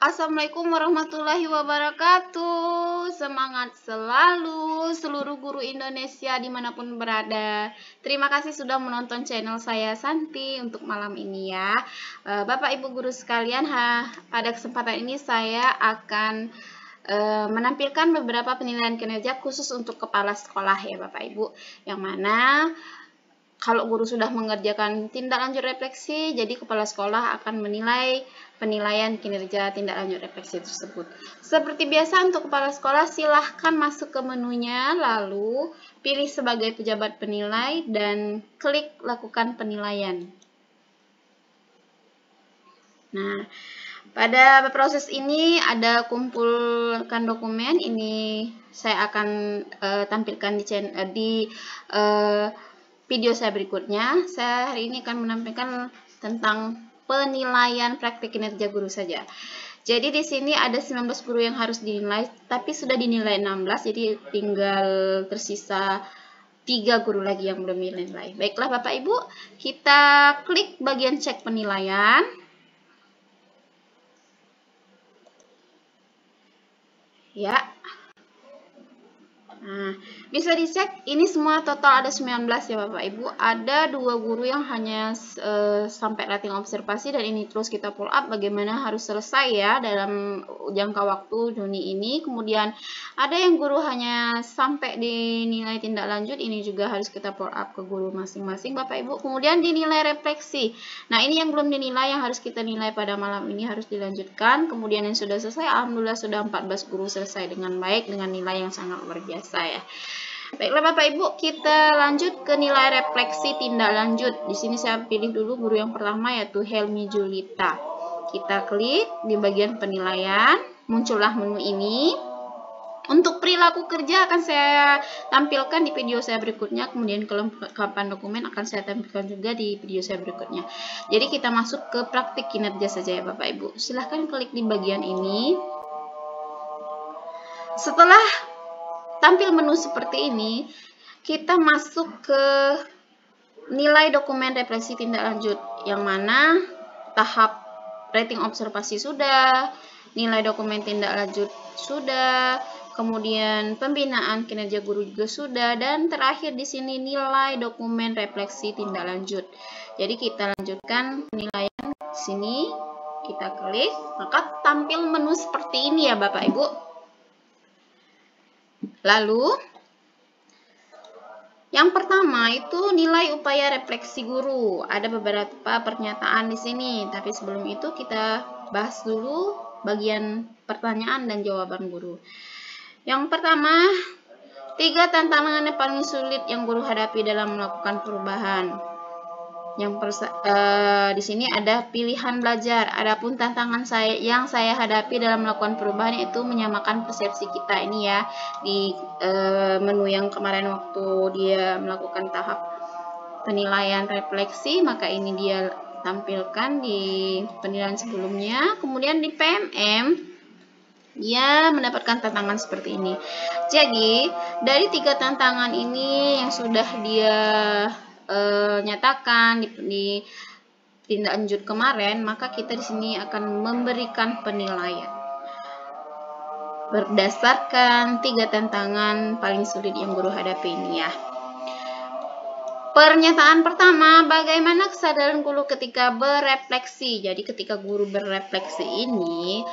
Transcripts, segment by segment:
Assalamualaikum warahmatullahi wabarakatuh. Semangat selalu seluruh guru Indonesia dimanapun berada. Terima kasih sudah menonton channel saya Santi untuk malam ini ya. Bapak Ibu guru sekalian, pada kesempatan ini saya akan menampilkan beberapa penilaian kinerja khusus untuk kepala sekolah ya Bapak Ibu. Yang mana kalau guru sudah mengerjakan tindak lanjut refleksi, jadi kepala sekolah akan menilai penilaian kinerja tindak lanjut refleksi tersebut. Seperti biasa untuk kepala sekolah, silahkan masuk ke menunya, lalu pilih sebagai pejabat penilai dan klik lakukan penilaian. Nah, pada proses ini ada kumpulkan dokumen, ini saya akan tampilkan di video saya berikutnya. Saya hari ini akan menampilkan tentang penilaian praktik kinerja guru saja. Jadi di sini ada 19 guru yang harus dinilai, tapi sudah dinilai 16, jadi tinggal tersisa 3 guru lagi yang belum dinilai. Baiklah Bapak Ibu, kita klik bagian cek penilaian. Ya. Nah, bisa dicek ini semua total ada 19 ya Bapak Ibu. Ada 2 guru yang hanya sampai rating observasi, dan ini terus kita follow up bagaimana harus selesai ya dalam jangka waktu Juni ini. Kemudian ada yang guru hanya sampai dinilai tindak lanjut, ini juga harus kita follow up ke guru masing-masing Bapak Ibu. Kemudian dinilai refleksi. Nah, ini yang belum dinilai yang harus kita nilai pada malam ini, harus dilanjutkan. Kemudian yang sudah selesai, alhamdulillah sudah 14 guru selesai dengan baik dengan nilai yang sangat luar biasa ya. Baiklah Bapak Ibu, kita lanjut ke nilai refleksi tindak lanjut. Di sini saya pilih dulu guru yang pertama, yaitu Helmi Julita. Kita klik di bagian penilaian, muncullah menu ini. Untuk perilaku kerja akan saya tampilkan di video saya berikutnya, kemudian kelengkapan dokumen akan saya tampilkan juga di video saya berikutnya. Jadi kita masuk ke praktik kinerja saja ya Bapak Ibu. Silahkan klik di bagian ini. Setelah tampil menu seperti ini, kita masuk ke nilai dokumen refleksi tindak lanjut, yang mana tahap rating observasi sudah, nilai dokumen tindak lanjut sudah, kemudian pembinaan kinerja guru juga sudah, dan terakhir di sini nilai dokumen refleksi tindak lanjut. Jadi kita lanjutkan penilaian di sini, kita klik, maka tampil menu seperti ini ya Bapak Ibu. Lalu yang pertama itu nilai upaya refleksi guru. Ada beberapa pernyataan di sini, tapi sebelum itu kita bahas dulu bagian pertanyaan dan jawaban guru. Yang pertama, 3 tantangan yang paling sulit yang guru hadapi dalam melakukan perubahan. Di sini ada pilihan belajar. Adapun tantangan yang saya hadapi dalam melakukan perubahan itu menyamakan persepsi kita ini ya, di menu yang kemarin waktu dia melakukan tahap penilaian refleksi, maka ini dia tampilkan di penilaian sebelumnya. Kemudian di PMM dia mendapatkan tantangan seperti ini. Jadi dari 3 tantangan ini yang sudah dia nyatakan di tindak lanjut kemarin, maka kita di sini akan memberikan penilaian berdasarkan 3 tantangan paling sulit yang guru hadapi ini ya. Pernyataan pertama, bagaimana kesadaran guru ketika berefleksi. Jadi ketika guru berefleksi ini,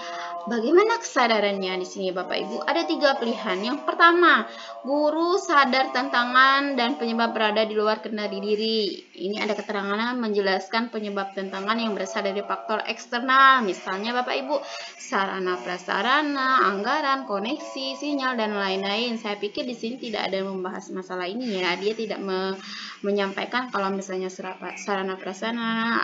bagaimana kesadarannya di sini Bapak Ibu? Ada 3 pilihan. Yang pertama, guru sadar tantangan dan penyebab berada di luar kendali diri. Ini ada keterangan menjelaskan penyebab tantangan yang berasal dari faktor eksternal. Misalnya Bapak Ibu, sarana prasarana, anggaran, koneksi, sinyal, dan lain-lain. Saya pikir di sini tidak ada yang membahas masalah ini ya. Dia tidak menyampaikan kalau misalnya sarana prasarana,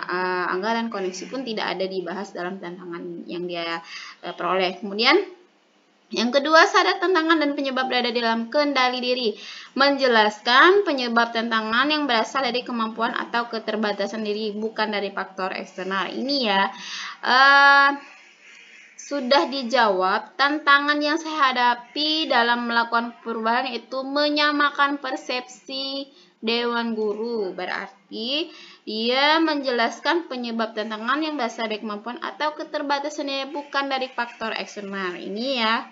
anggaran, koneksi pun tidak ada dibahas dalam tantangan yang dia peroleh. Kemudian yang kedua, sadar tantangan dan penyebab berada di dalam kendali diri. Menjelaskan penyebab tantangan yang berasal dari kemampuan atau keterbatasan diri, bukan dari faktor eksternal. Ini ya sudah dijawab. Tantangan yang saya hadapi dalam melakukan perubahan itu menyamakan persepsi Dewan Guru. Berarti Berarti dia menjelaskan penyebab tantangan yang berasal dari kemampuan atau keterbatasannya bukan dari faktor eksternal. Ini ya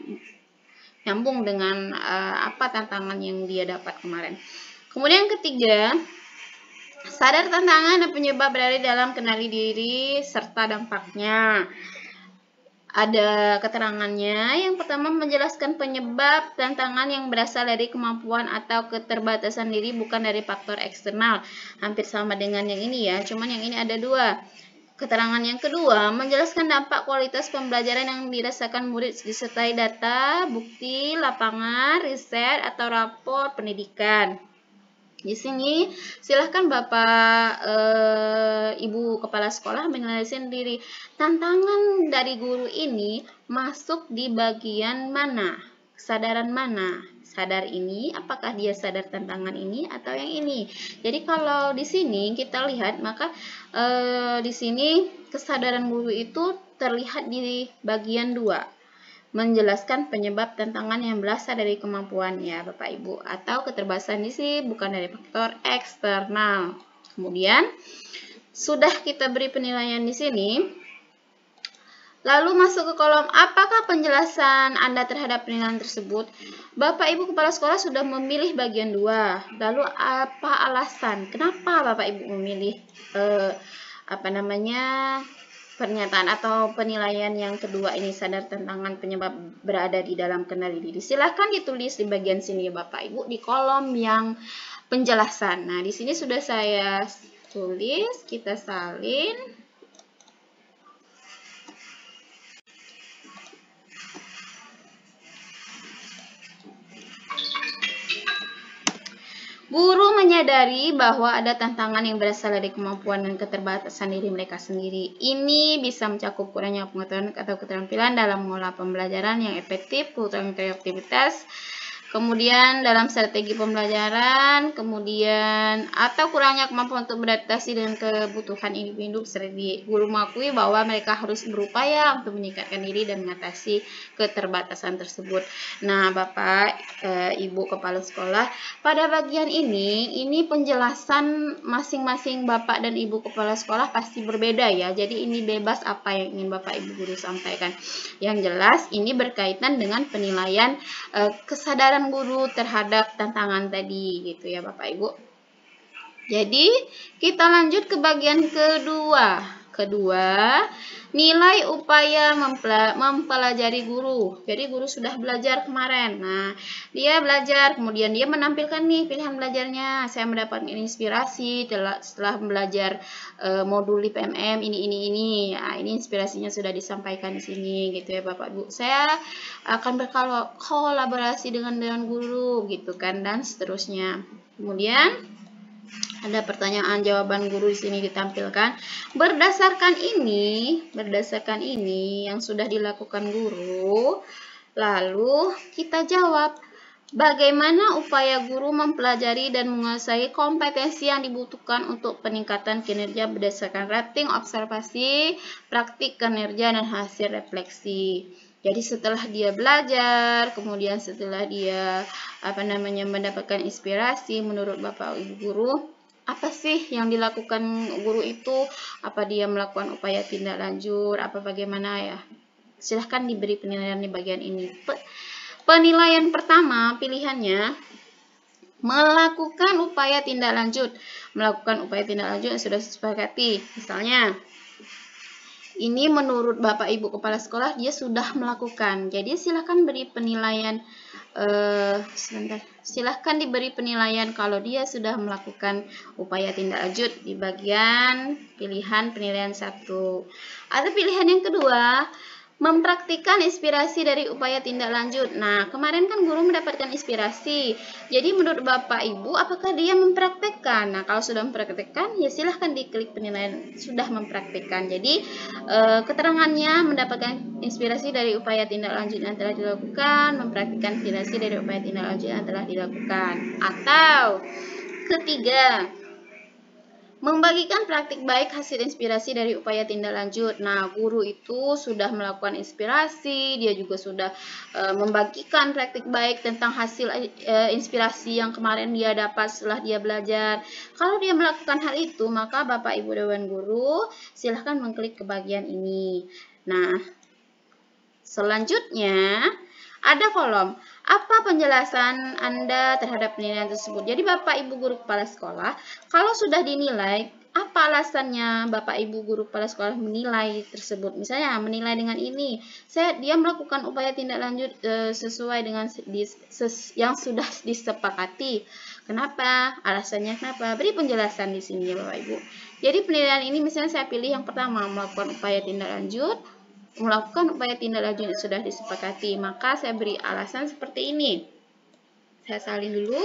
nyambung dengan apa tantangan yang dia dapat kemarin. Kemudian yang ketiga, sadar tantangan dan penyebab berada dalam kenali diri serta dampaknya. Ada keterangannya. Yang pertama, menjelaskan penyebab tantangan yang berasal dari kemampuan atau keterbatasan diri bukan dari faktor eksternal. Hampir sama dengan yang ini ya, cuman yang ini ada dua. Keterangan yang kedua, menjelaskan dampak kualitas pembelajaran yang dirasakan murid disertai data, bukti, lapangan, riset, atau rapor pendidikan. Di sini silahkan Bapak Ibu Kepala Sekolah menilai sendiri tantangan dari guru ini masuk di bagian mana, kesadaran mana. Sadar ini, apakah dia sadar tantangan ini atau yang ini. Jadi kalau di sini kita lihat, maka di sini kesadaran guru itu terlihat di bagian 2. Menjelaskan penyebab tantangan yang berasal dari kemampuannya Bapak Ibu atau keterbatasan diri bukan dari faktor eksternal. Kemudian sudah kita beri penilaian di sini. Lalu masuk ke kolom apakah penjelasan Anda terhadap penilaian tersebut? Bapak Ibu Kepala Sekolah sudah memilih bagian 2. Lalu apa alasan? Kenapa Bapak Ibu memilih pernyataan atau penilaian yang kedua ini, sadar tantangan penyebab berada di dalam kenali diri? Silahkan ditulis di bagian sini Bapak Ibu di kolom yang penjelasan. Nah, di sini sudah saya tulis, kita salin. Guru menyadari bahwa ada tantangan yang berasal dari kemampuan dan keterbatasan diri mereka sendiri. Ini bisa mencakup kurangnya pengetahuan atau keterampilan dalam mengolah pembelajaran yang efektif, kurang kreativitas, kemudian dalam strategi pembelajaran, kemudian atau kurangnya kemampuan untuk beradaptasi dengan kebutuhan individu. Guru mengakui bahwa mereka harus berupaya untuk meningkatkan diri dan mengatasi keterbatasan tersebut. Nah, Bapak, Ibu Kepala Sekolah, pada bagian ini penjelasan masing-masing Bapak dan Ibu Kepala Sekolah pasti berbeda ya. Jadi ini bebas apa yang ingin Bapak Ibu guru sampaikan. Yang jelas ini berkaitan dengan penilaian kesadaran guru terhadap tantangan tadi gitu ya Bapak Ibu. Jadi kita lanjut ke bagian kedua. Nilai upaya mempelajari guru. Jadi guru sudah belajar kemarin. Nah, dia belajar, kemudian dia menampilkan nih pilihan belajarnya. Saya mendapatkan inspirasi setelah belajar modul IPMM ini. Nah, ini inspirasinya sudah disampaikan di sini gitu ya Bapak Ibu. Saya akan berkolaborasi dengan guru gitu kan, dan seterusnya. Kemudian ada pertanyaan jawaban guru di sini ditampilkan. Berdasarkan ini yang sudah dilakukan guru, lalu kita jawab bagaimana upaya guru mempelajari dan menguasai kompetensi yang dibutuhkan untuk peningkatan kinerja berdasarkan rating observasi, praktik kinerja dan hasil refleksi. Jadi setelah dia belajar, kemudian setelah dia mendapatkan inspirasi, menurut Bapak Ibu guru, apa sih yang dilakukan guru itu? Apa dia melakukan upaya tindak lanjut? Apa bagaimana ya? Silahkan diberi penilaian di bagian ini. Penilaian pertama pilihannya melakukan upaya tindak lanjut. Melakukan upaya tindak lanjut yang sudah disepakati. Misalnya, ini menurut Bapak Ibu Kepala Sekolah dia sudah melakukan. Jadi silahkan beri penilaian. Silahkan diberi penilaian kalau dia sudah melakukan upaya tindak lanjut di bagian pilihan penilaian 1. Atau pilihan yang kedua, mempraktikkan inspirasi dari upaya tindak lanjut. Nah, kemarin kan guru mendapatkan inspirasi. Jadi menurut Bapak Ibu, apakah dia mempraktikkan? Nah, kalau sudah mempraktikkan, ya silahkan diklik penilaian sudah mempraktikkan. Jadi keterangannya mendapatkan inspirasi dari upaya tindak lanjut yang telah dilakukan, mempraktikkan inspirasi dari upaya tindak lanjut yang telah dilakukan. Atau ketiga, Membagikan praktik baik hasil inspirasi dari upaya tindak lanjut. Nah, guru itu sudah melakukan inspirasi, dia juga sudah membagikan praktik baik tentang hasil inspirasi yang kemarin dia dapat setelah dia belajar. Kalau dia melakukan hal itu, maka Bapak Ibu Dewan Guru silahkan mengklik ke bagian ini. Nah, selanjutnya ada kolom. Apa penjelasan Anda terhadap penilaian tersebut? Jadi Bapak Ibu Guru Kepala Sekolah, kalau sudah dinilai, apa alasannya Bapak Ibu Guru Kepala Sekolah menilai tersebut? Misalnya menilai dengan ini, dia melakukan upaya tindak lanjut sesuai dengan yang sudah disepakati. Kenapa? Alasannya kenapa? Beri penjelasan di sini ya Bapak Ibu. Jadi penilaian ini misalnya saya pilih yang pertama, melakukan upaya tindak lanjut. Melakukan upaya tindak lanjut yang sudah disepakati, maka saya beri alasan seperti ini. Saya salin dulu.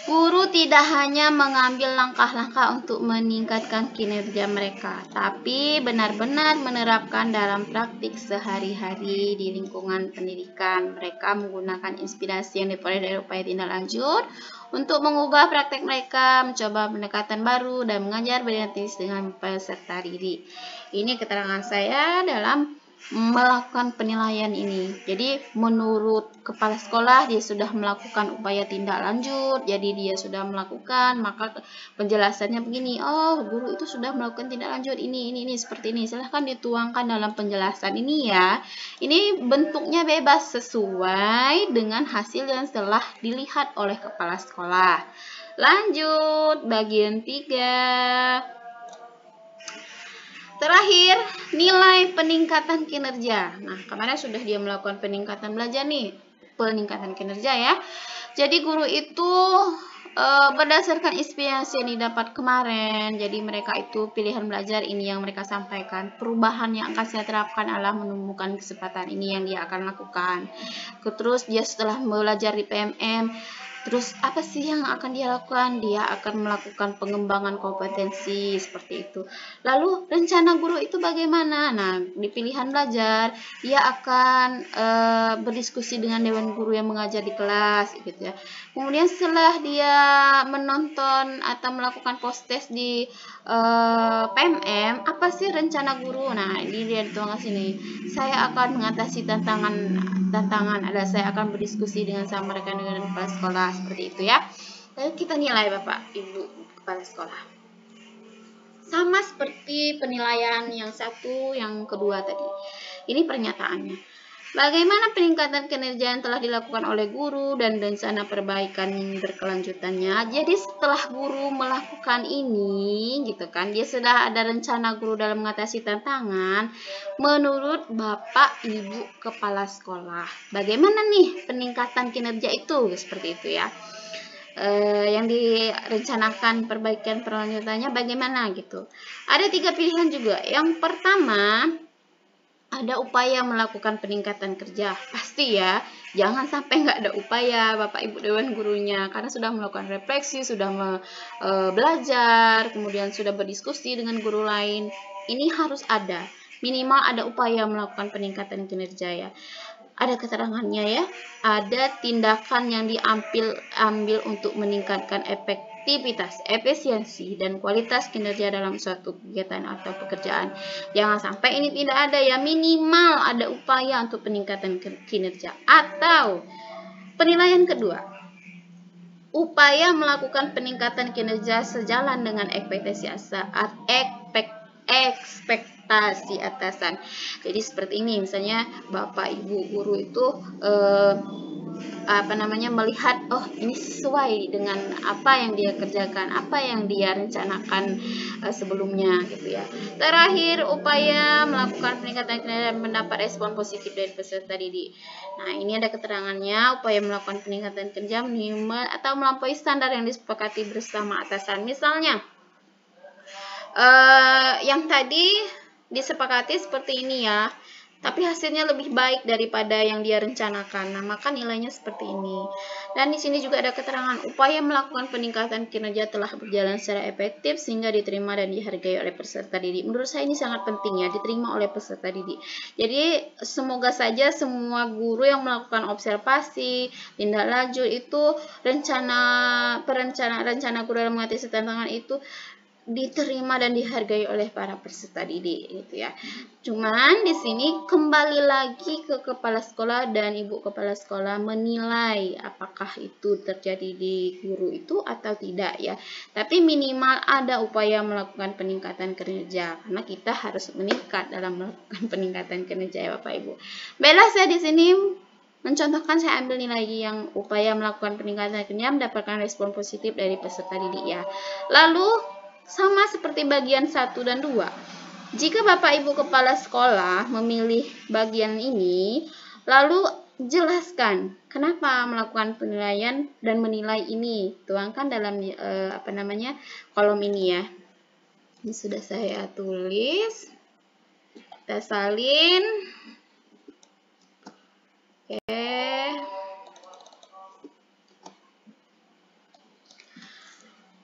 Guru tidak hanya mengambil langkah-langkah untuk meningkatkan kinerja mereka, tapi benar-benar menerapkan dalam praktik sehari-hari di lingkungan pendidikan. Mereka menggunakan inspirasi yang diperoleh dari upaya tindak lanjut untuk mengubah praktek mereka, mencoba pendekatan baru, dan mengajar berganti dengan peserta didik. Ini keterangan saya dalam melakukan penilaian ini. Jadi menurut kepala sekolah dia sudah melakukan upaya tindak lanjut, jadi dia sudah melakukan, maka penjelasannya begini, oh guru itu sudah melakukan tindak lanjut ini seperti ini. Silahkan dituangkan dalam penjelasan ini ya. Ini bentuknya bebas sesuai dengan hasil yang telah dilihat oleh kepala sekolah. Lanjut bagian 3. Terakhir, nilai peningkatan kinerja. Nah, kemarin sudah dia melakukan peningkatan belajar nih, peningkatan kinerja ya. Jadi guru itu berdasarkan inspirasi yang didapat kemarin, jadi mereka itu pilihan belajar ini yang mereka sampaikan. Perubahan yang akan saya terapkan adalah menemukan kesempatan ini yang dia akan lakukan. Terus dia setelah belajar di PMM, terus apa sih yang akan dia lakukan? Dia akan melakukan pengembangan kompetensi seperti itu. Lalu rencana guru itu bagaimana? Nah, di pilihan belajar dia akan berdiskusi dengan dewan guru yang mengajar di kelas gitu ya. Kemudian setelah dia menonton atau melakukan post test di PMM, apa sih rencana guru? Nah, ini dia dituangkan sini. Saya akan mengatasi tantangan ada saya akan berdiskusi dengan sama rekan-rekan kepala sekolah seperti itu ya. Lalu kita nilai Bapak Ibu kepala sekolah. Sama seperti penilaian yang satu, yang kedua tadi. Ini pernyataannya. Bagaimana peningkatan kinerja yang telah dilakukan oleh guru dan rencana perbaikan berkelanjutannya. Jadi setelah guru melakukan ini, gitu kan, dia sudah ada rencana guru dalam mengatasi tantangan. Menurut Bapak Ibu Kepala Sekolah, bagaimana nih peningkatan kinerja itu? Seperti itu ya. Yang direncanakan perbaikan perlanjutannya bagaimana gitu. Ada 3 pilihan juga. Yang pertama, ada upaya melakukan peningkatan kerja. Pasti ya, jangan sampai nggak ada upaya Bapak Ibu Dewan Gurunya, karena sudah melakukan refleksi, sudah belajar, kemudian sudah berdiskusi dengan guru lain. Ini harus ada, minimal ada upaya melakukan peningkatan kinerja ya. Ada keterangannya ya, ada tindakan yang diambil untuk meningkatkan efektivitas, efisiensi, dan kualitas kinerja dalam suatu kegiatan atau pekerjaan. Jangan sampai ini tidak ada ya, minimal ada upaya untuk peningkatan kinerja. Atau penilaian kedua, upaya melakukan peningkatan kinerja sejalan dengan ekspektasi atasan. Jadi seperti ini, misalnya Bapak Ibu guru itu melihat, oh ini sesuai dengan apa yang dia kerjakan, apa yang dia rencanakan sebelumnya gitu ya. Terakhir, upaya melakukan peningkatan kinerja dan mendapat respon positif dari peserta didik. Nah, ini ada keterangannya, upaya melakukan peningkatan kerja minimal atau melampaui standar yang disepakati bersama atasan. Misalnya yang tadi disepakati seperti ini ya. tapi hasilnya lebih baik daripada yang dia rencanakan. Nah, maka nilainya seperti ini. Dan di sini juga ada keterangan upaya melakukan peningkatan kinerja telah berjalan secara efektif sehingga diterima dan dihargai oleh peserta didik. Menurut saya ini sangat penting ya, diterima oleh peserta didik. Jadi semoga saja semua guru yang melakukan observasi, tindak lanjut itu rencana guru dalam mengatasi tantangan itu diterima dan dihargai oleh para peserta didik gitu ya. Cuman di sini kembali lagi ke kepala sekolah dan ibu kepala sekolah menilai apakah itu terjadi di guru itu atau tidak ya. Tapi minimal ada upaya melakukan peningkatan kinerja karena kita harus meningkat dalam melakukan peningkatan kinerja ya Bapak Ibu. Baiklah, saya di sini mencontohkan, saya ambil nilai yang upaya melakukan peningkatan kinerja mendapatkan respon positif dari peserta didik ya. Lalu sama seperti bagian 1 dan 2. Jika Bapak Ibu kepala sekolah memilih bagian ini, lalu jelaskan kenapa melakukan penilaian dan menilai ini. Tuangkan dalam kolom ini ya. Ini sudah saya tulis. Kita salin. Oke.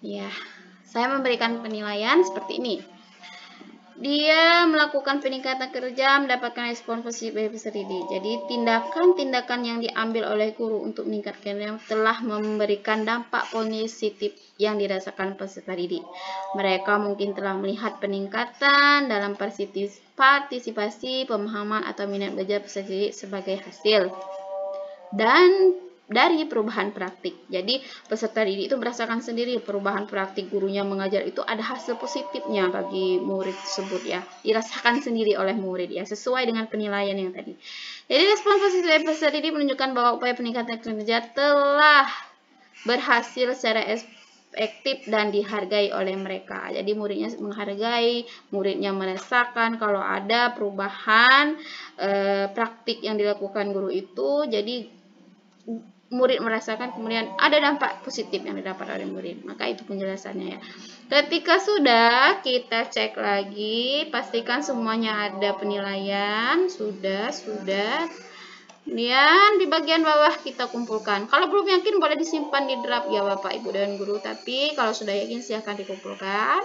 Ya. Saya memberikan penilaian seperti ini. Dia melakukan peningkatan kerja, mendapatkan respon positif dari peserta didik. Jadi tindakan-tindakan yang diambil oleh guru untuk meningkatkan telah memberikan dampak positif yang dirasakan peserta didik. Mereka mungkin telah melihat peningkatan dalam partisipasi, pemahaman atau minat belajar peserta didik sebagai hasil dan dari perubahan praktik. Jadi peserta didik itu merasakan sendiri perubahan praktik gurunya mengajar itu ada hasil positifnya bagi murid tersebut ya. Dirasakan sendiri oleh murid ya, sesuai dengan penilaian yang tadi. Jadi respon positif dari peserta didik menunjukkan bahwa upaya peningkatan kinerja telah berhasil secara efektif dan dihargai oleh mereka. Jadi muridnya menghargai, muridnya merasakan kalau ada perubahan praktik yang dilakukan guru itu. Jadi murid merasakan kemudian ada dampak positif yang didapat oleh murid. Maka itu penjelasannya ya. Ketika sudah, kita cek lagi, pastikan semuanya ada penilaian. Sudah. Kemudian di bagian bawah kita kumpulkan. Kalau belum yakin boleh disimpan di draft ya Bapak Ibu dan Guru. Tapi kalau sudah yakin silahkan dikumpulkan.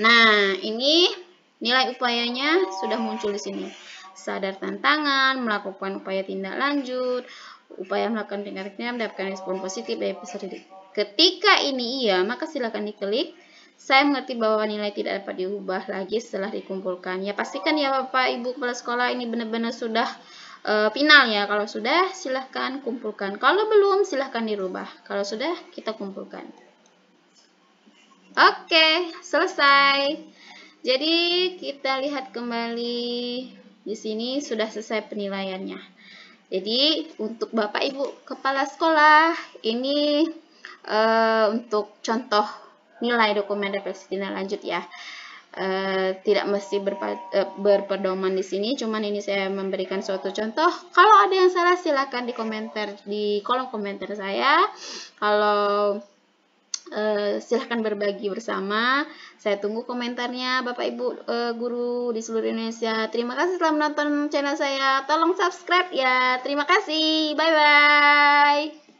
Nah, ini nilai upayanya sudah muncul di sini. Sadar tantangan, melakukan upaya tindak lanjut, upaya melakukan peningkatan mendapatkan respon positif dari peserta didik. Ketika ini iya, maka silakan diklik. Saya mengerti bahwa nilai tidak dapat diubah lagi setelah dikumpulkan. Ya pastikan ya Bapak Ibu kepala sekolah ini benar-benar sudah final ya. Kalau sudah silahkan kumpulkan. Kalau belum silahkan dirubah. Kalau sudah kita kumpulkan. Oke, selesai. Jadi kita lihat kembali di sini sudah selesai penilaiannya. Jadi untuk Bapak Ibu kepala sekolah ini untuk contoh nilai dokumen refleksi tindak lanjut ya. Tidak mesti berpedoman di sini, cuman ini saya memberikan suatu contoh. Kalau ada yang salah silakan di kolom komentar saya. Kalau silahkan berbagi bersama. Saya tunggu komentarnya Bapak Ibu guru di seluruh Indonesia. Terima kasih telah menonton channel saya. Tolong subscribe ya. Terima kasih. Bye bye.